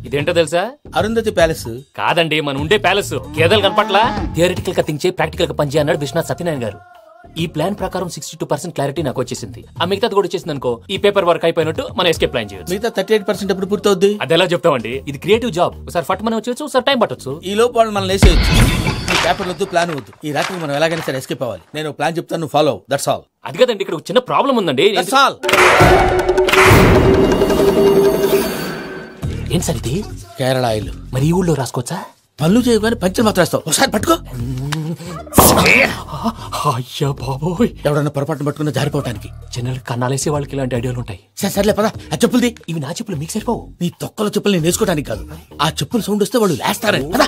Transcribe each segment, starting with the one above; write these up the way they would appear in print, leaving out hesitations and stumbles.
ఇదేంటో తెలుసా? అరుంధతి ప్యాలెస్ కాదండి, మన ఉండే ప్యాలెస్. గేదెలు కనపట్లా? థియరిటికల్ గా థింక్ చేయి, ప్రాక్టికల్ గా పనిచేయ అన్నాడు విశ్వనాథ్ సత్యనారాయణ గారు. ఈ ప్లాన్ ప్రకారం 62% క్లారిటీ నాకు వచ్చేసింది. ఆ మిగతాది కూడా వచ్చేసింది అనుకో, ఈ పేపర్ వర్క్ అయిపోయినట్టు మనం ఎస్కేప్ ప్లాన్ చేయొచ్చు. మిగతా 38% ఎప్పుడు పూర్తవుద్ది? అది ఎలా చెప్తామండి? ఇది క్రియేటివ్ జాబ్. ఒకసారి ఫట్ మనం వచ్చేయచ్చు, ఒకసారి టైం పట్టొచ్చు. ఈ లోపు వాళ్ళు మనం లేసేయచ్చు. ఈ పేపర్ వద్దు, ప్లాన్ వద్దు. ఈ రాత్రి మనం ఎలాగైనా సరే ఎస్కేప్ అవ్వాలి. నేను ప్లాన్ చెప్తాను, నువ్వు ఫాలో. That's all. అది కదండి, ఇక్కడ ఒక చిన్న ప్రాబ్లం ఉందండి. That's all. ఏం సార్ ఇది? కేరళ ఆయిల్. మరి ఈ ఊళ్ళో రాసుకోవచ్చా? పనులు చేయగానే పంచర్ మాత్రం వేస్తావు. ఒకసారి పట్టుకో. అయ్యా బాబోయ్, ఎవడన్నా పొరపాటున పట్టుకున్న జారిపోవటానికి. జనరల్ కన్నాలేసే వాళ్ళకి ఇలాంటి ఐడియాలు ఉంటాయి. సర్లే పదా, ఆ చెప్పులది. ఇవి నా చెప్పులు మీకు సరిపోవు. నీ తొక్కల చెప్పులు నేను వేసుకోవడానికి కాదు, ఆ చెప్పులు సౌండ్ వస్తే వాళ్ళు లేస్తారని. పదా.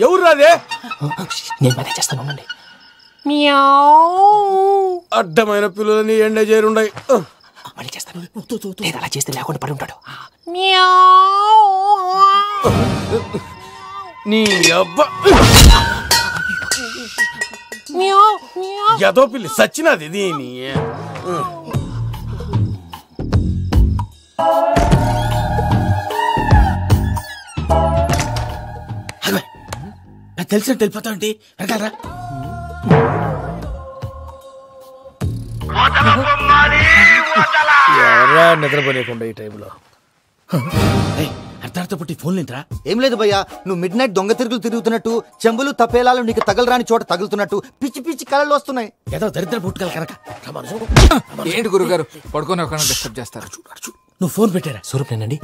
ఎవరు రాదే? నేను మేనేజ్ చేస్తాను, ఉండండి. అడ్డమైన పిల్లలని ఎండ చేరుండయి. మళ్ళీ చేస్తాను. లేదు, అలా చేస్తే లేకుండా పడి ఉంటాడు. నీ అబ్బా ఎదో పిల్లి సచ్చినది దీని. తెలిసినట్టు వెళ్ళిపోతావుంటి, వెనకాలరా. ఎవరా నిద్రపోలేకుండా ఈ టైంలో? అర్ధార్థ పుట్టి ఫోన్ లేంట్రా? ఏం లేదు భయ్యా, నువ్వు మిడ్ నైట్ దొంగ తిరుగుతున్నట్టు, చెంబులు తపేలాలు నీకు తగలరాని చోట తగులుతున్నట్టు పిచ్చి పిచ్చి కళలు వస్తున్నాయి. ఏదో దరిద్ర పుట్టుకల కనుక. ఏంటి గురుగారు పడుకొని ఒక డిస్టర్బ్ చేస్తారు? నువ్వు ఫోన్ పెట్టారా? స్వరూపేనండి.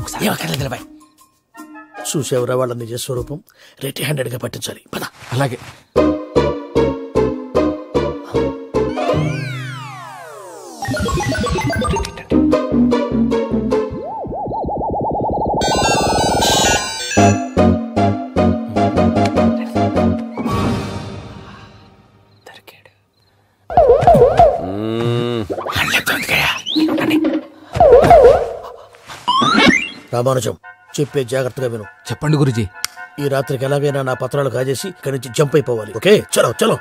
చూసేవరా వాళ్ళ నిజ స్వరూపం. రెడీ హ్యాండెడ్ గా పట్టించాలి. పద. అలాగే. రామానుజం, చెప్పే జాగ్రత్తగా విను. చెప్పండి గురుజీ. ఈ రాత్రికి ఎలాగైనా నా పత్రాలు కాజేసి ఇక్కడి నుంచి జంప్ అయిపోవాలి. ఓకే, చలో చలో.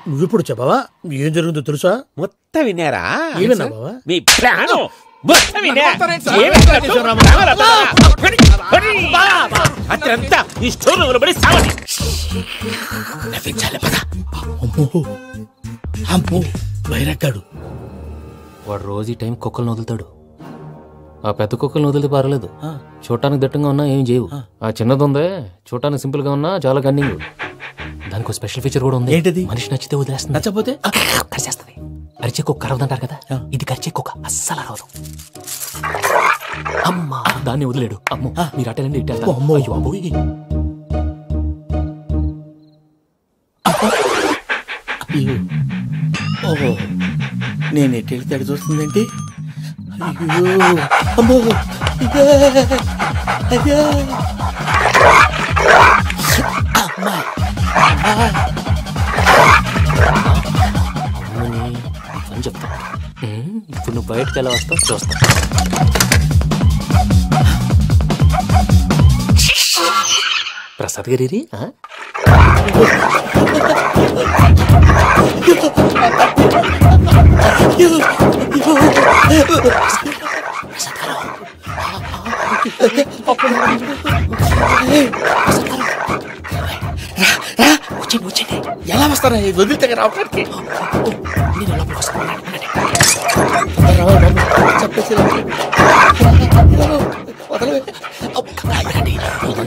నువ్విప్పుడు చెప్పవా? ఏం జరుగుతుందో తెలుసా? మొత్తం వినారా? ఏమన్నా బావా? మీ ప్లాన్ అత్యంతా ఈ స్టోర్ రూమ్ లో పడి సావని. అమ్మో, వైరగ్గాడు. వాడు రోజు ఈ టైం కుక్కలను వదులుతాడు. ఆ పెద్ద కుక్కలను వదిలితే పర్లేదు, చూడటానికి దట్టంగా ఉన్నా ఏం చేయవు. ఆ చిన్నది ఉందే, చూడటానికి సింపుల్ గా ఉన్నా చాలా కన్నింగ్. దానికి స్పెషల్ ఫీచర్ కూడా ఉంది. ఏంటిది? మనిషి నచ్చితే వదిలేస్తుంది, నచ్చపోతే కరిచేస్తుంది. అరిచే కుక్క అరవదంటారు కదా, ఇది కరిచే కుక్క అస్సలు అరవదు. అమ్మా, దాన్ని వదిలేడు. అమ్మో, మీరు అటెండి ఇట్టే. అమ్మో, ఓహో, నేను ఎటు వెళ్తే అటు చూస్తుందేంటి? అయ్యో, అమ్మో, అయ్యో, అని చెప్తా. ఇప్పుడు నువ్వు బయటకు ఎలా వస్తావు చూస్తా. ప్రసాద్ గారి వచ్చండి. ఎలా వస్తారా? వదిలితే రావడానికి చెప్పేసి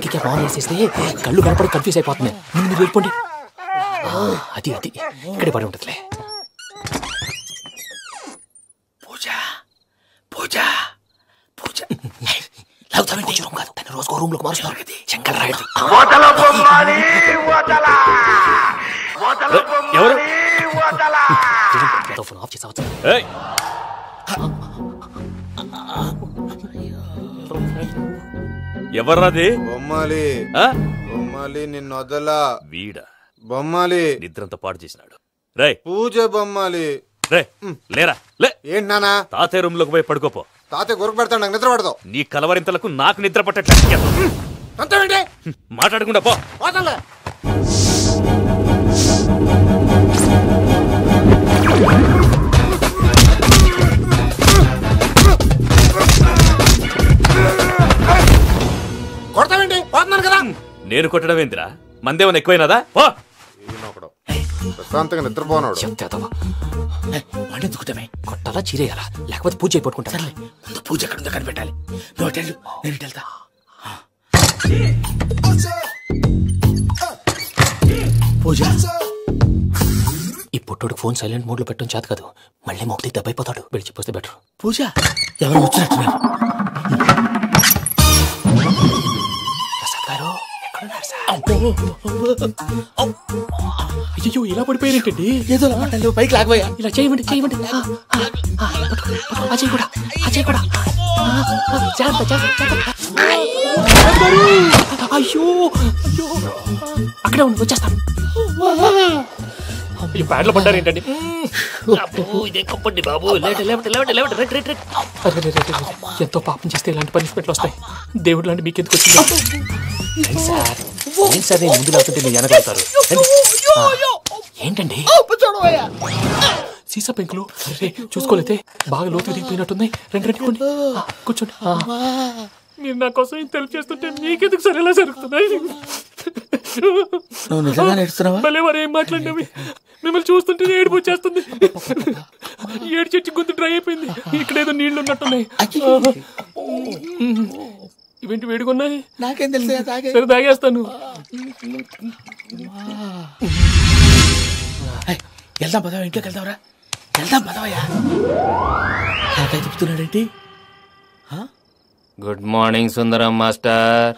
ఇంకే ఫోన్ వేసేస్తే కళ్ళు కనపడి కన్ఫ్యూజ్ అయిపోతున్నాయి. మీరు వెళ్ళిపోండి. అది అది ఇక్కడే పడి ఉంటుందిలే. పూజ పూజ పూజ లాగుతామంటే రూమ్ కాదు, తను రోజుకో రూమ్ లోకి మారుస్తున్నారు కదా. శంకర్ రాయుడు ఎవరు ఫోన్ ఆఫ్ చేసావచ్చు. ఎవర్రాది? బొమ్మాలి. బొమ్మాలి నిన్ను వదలా. వీడా బొమ్మాలి నిద్రంతా పాడు చేసినాడు. రై పూజ బొమ్మాలి. రే లేరా లే. ఏంటి నానా తాతయ్య రూమ్ లోకి పోయి పడుకోపో. తాతయ్య గురకు పెడతాడు నాకు నిద్ర పడదు. నీ కలవరింతలకు నాకు నిద్ర పట్టేట మాట్లాడకుండా పో. కొడతావేంటి? పోతున్నాను కదా. నేను కొట్టడం ఏంటిరా? మందేమన్నా ఎక్కువైనదా? పో. ప్రశాంతంగా నిద్రపోనాడు. వాడిని దుక్కుతామే. కొట్టాలా చీరేయాలా లేకపోతే పూజ అయిపోట్టుకుంటా. సర్లే ముందు పూజ ఎక్కడ ఉందో కనిపెట్టాలి. నువ్వు అటు వెళ్ళు, నేను ఇటు వెళ్తా. పూజ ఈ పుట్టోడు ఫోన్ సైలెంట్ మోడ్ లో పెట్టడం చేత కాదు. మళ్ళీ మొక్కి దెబ్బైపోతాడు. విడిచిపోతే బెటర్. పూజ ఎవరు వచ్చినట్టున్నారు. ప్రసాద్ గారు ఎక్కడున్నారు సార్? అయ్యో ఇలా పడిపోయారేంటండి? ఏదో పైకి లాగబోయా. ఇలా చేయమండి చేయమండి. అజయ్ కూడా అజయ్ కూడా అయ్యో అయ్యో అక్కడే ఉండి వచ్చేస్తాను. ఈ బ్యాడ్లో పడ్డారేంటండి? ఎంతో పాపం చేస్తే ఇలాంటి పనిష్మెంట్లు వస్తాయి. దేవుడు లాంటి మీకు ఎందుకు వచ్చింది? సార్ ముందు లేకపోతే మీరు వెనకాడతారు. ఏంటండి సీసా పెంకులు చూసుకోలేతే బాగా లోతు దిగిపోయినట్టున్నాయి. రెండు రెండు కొన్ని కూర్చోండి. మీరు నా కోసం ఇంత హెల్ప్ చేస్తుంటే మీకెందుకు సరే ఎలా జరుగుతున్నాయి? నువ్వు నిజంగా నేర్చుతున్నావా? మళ్ళీ మరి ఏం మాట్లాడినవి? మిమ్మల్ని చూస్తుంటే ఏడుపు వచ్చేస్తుంది. ఏడు చెట్టు గొంతు డ్రై అయిపోయింది. ఇక్కడ ఏదో నీళ్లు ఉన్నట్టున్నాయి. ఇవేంటి వేడుకున్నాయి? నాకేం తెలుసు. సరే తాగేస్తాను. వెళ్దాం పదవా, ఇంట్లోకి వెళ్దాంరా. వెళ్దాం పదవయ్యా. నాకై చెప్తున్నాడేంటి? గుడ్ మార్నింగ్ సుందరం మాస్టర్.